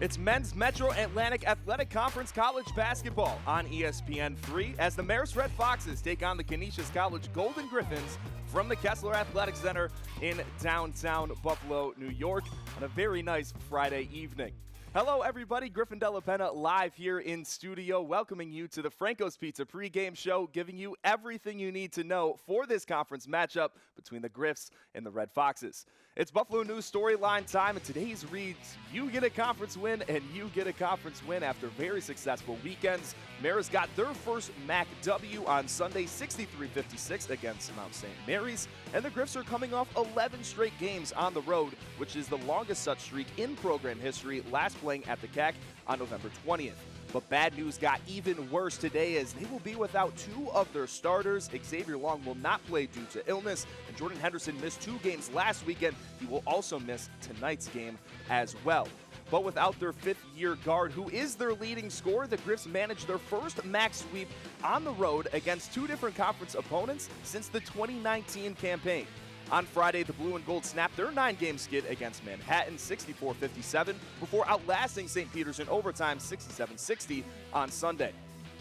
It's men's Metro Atlantic Athletic Conference college basketball on ESPN 3 as the Marist Red Foxes take on the Canisius College Golden Griffins from the Koessler Athletic Center in downtown Buffalo, New York on a very nice Friday evening. Hello, everybody. Griffin Della Penna live here in studio, welcoming you to the Franco's Pizza pregame show, giving you everything you need to know for this conference matchup between the Griffs and the Red Foxes. It's Buffalo News Storyline time, and today's reads, you get a conference win, and you get a conference win after very successful weekends. Marist got their first MAC W on Sunday, 63-56 against Mount St. Mary's, and the Griffs are coming off 11 straight games on the road, which is the longest such streak in program history, last playing at the CAC on November 20th. But bad news got even worse today as they will be without two of their starters. Xavier Long will not play due to illness, and Jordan Henderson missed 2 games last weekend. He will also miss tonight's game as well. But without their fifth-year guard, who is their leading scorer, the Griffs managed their first MAC sweep on the road against 2 different conference opponents since the 2019 campaign. On Friday, the Blue and Gold snapped their 9-game skid against Manhattan, 64-57, before outlasting St. Peter's in overtime, 67-60 on Sunday.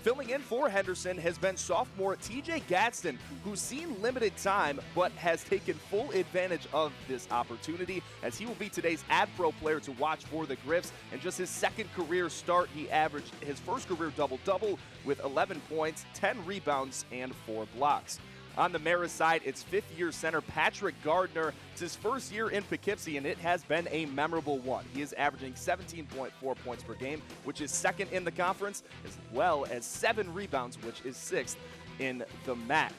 Filling in for Henderson has been sophomore TJ Gadsden, who's seen limited time but has taken full advantage of this opportunity, as he will be today's Ad-Pro player to watch for the Griffs. In just his second career start, he averaged his first career double-double with 11 points, 10 rebounds, and 4 blocks. On the Marist side, it's fifth-year center Patrick Gardner. It's his first year in Poughkeepsie, and it has been a memorable one. He is averaging 17.4 points per game, which is second in the conference, as well as 7 rebounds, which is 6th in the MAC.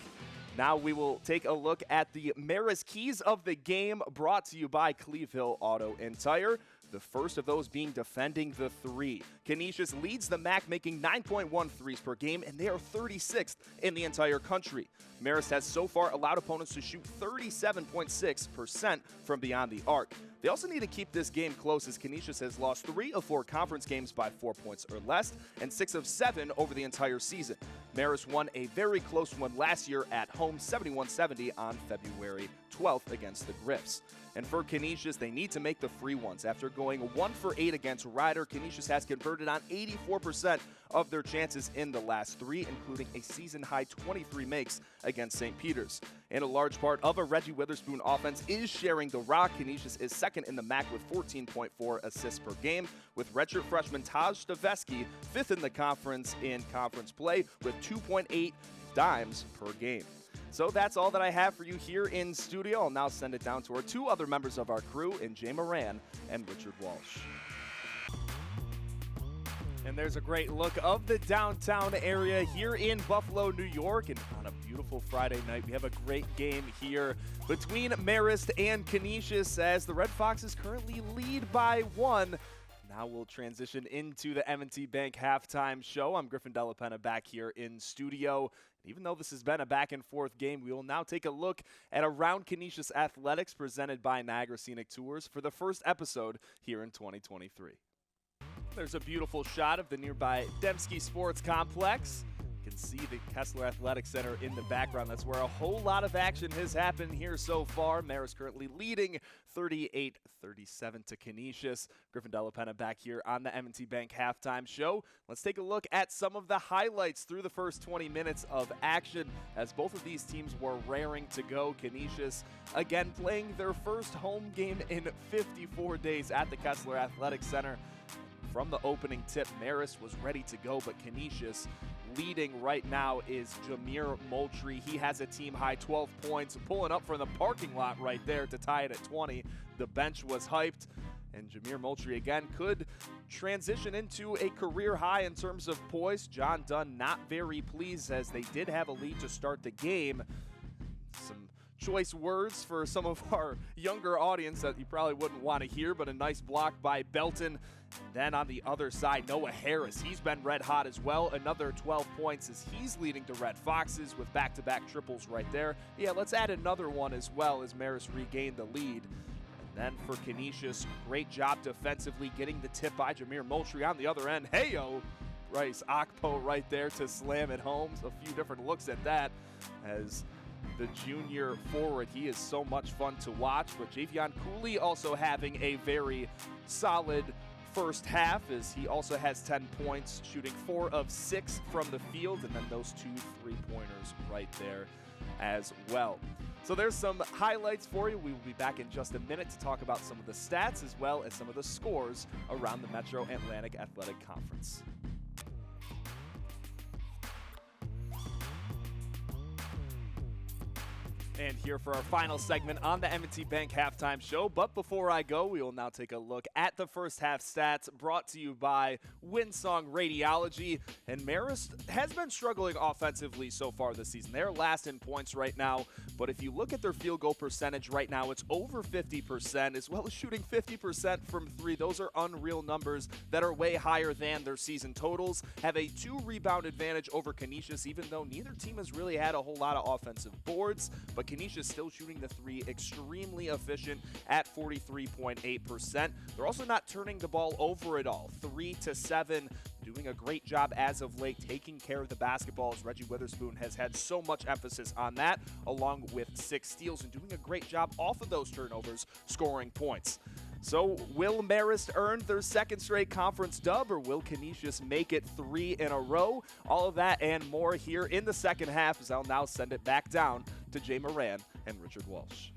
Now we will take a look at the Marist keys of the game, brought to you by Cleve Hill Auto and Tire. The first of those being defending the 3. Canisius leads the MAC, making 9.1 threes per game, and they are 36th in the entire country. Marist has so far allowed opponents to shoot 37.6% from beyond the arc. They also need to keep this game close, as Canisius has lost 3 of 4 conference games by 4 points or less, and 6 of 7 over the entire season. Marist won a very close one last year at home, 71-70 on February 12th against the Griffs. And for Canisius, they need to make the free ones. After going 1 for 8 against Rider, Canisius has converted on 84% of their chances in the last 3, including a season-high 23 makes against St. Peter's. And a large part of a Reggie Witherspoon offense is sharing the rock. Canisius is second in the MAC with 14.4 assists per game, with redshirt freshman Taj Stavesky 5th in the conference in conference play with 2.8 dimes per game. So that's all that I have for you here in studio. I'll now send it down to our 2 other members of our crew, in Jay Moran and Richard Walsh. And there's a great look of the downtown area here in Buffalo, New York. And on a beautiful Friday night, we have a great game here between Marist and Canisius, as the Red Foxes currently lead by 1. Now we'll transition into the M&T Bank Halftime Show. I'm Griffin Della Penna back here in studio. Even though this has been a back-and-forth game, we will now take a look at Around Canisius Athletics presented by Niagara Scenic Tours for the first episode here in 2023. There's a beautiful shot of the nearby Dembski Sports Complex. You can see the Koessler Athletic Center in the background. That's where a whole lot of action has happened here so far. Marist currently leading 38-37 to Canisius. Griffin Della Penna back here on the M&T Bank Halftime Show. Let's take a look at some of the highlights through the first 20 minutes of action, as both of these teams were raring to go. Canisius, again, playing their first home game in 54 days at the Koessler Athletic Center. From the opening tip, Marist was ready to go, but Canisius leading right now is Jameer Moultrie. He has a team-high 12 points, pulling up from the parking lot right there to tie it at 20. The bench was hyped, and Jameer Moultrie again could transition into a career high in terms of poise. John Dunn not very pleased, as they did have a lead to start the game. Some choice words for some of our younger audience that you probably wouldn't want to hear, but a nice block by Belton. Then on the other side, Noah Harris, he's been red hot as well. Another 12 points as he's leading the Red Foxes with back-to-back triples right there. Yeah, let's add another one as well as Marist regained the lead. And then for Canisius, great job defensively getting the tip by Jameer Moultrie on the other end. Hey-o! Bryce Akpo right there to slam it home. A few different looks at that as the junior forward. He is so much fun to watch, but Javion Cooley also having a very solid first half, as he also has 10 points, shooting 4 of 6 from the field, and then those 2 3-pointers right there as well. So there's some highlights for you. We will be back in just a minute to talk about some of the stats as well as some of the scores around the Metro Atlantic Athletic Conference. And here for our final segment on the M&T Bank Halftime Show. But before I go, we will now take a look at the first half stats brought to you by Winsong Radiology. And Marist has been struggling offensively so far this season. They're last in points right now. But if you look at their field goal percentage right now, it's over 50%, as well as shooting 50% from 3. Those are unreal numbers that are way higher than their season totals. Have a 2-rebound advantage over Canisius, even though neither team has really had a whole lot of offensive boards. But Canisius still shooting the 3 extremely efficient at 43.8%. They're also not turning the ball over at all. 3 to 7, doing a great job as of late, taking care of the basketball, as Reggie Witherspoon has had so much emphasis on that, along with 6 steals, and doing a great job off of those turnovers, scoring points. So will Marist earn their second straight conference dub, or will Canisius make it 3 in a row? All of that and more here in the second half, as I'll now send it back down to Jay Moran and Richard Walsh.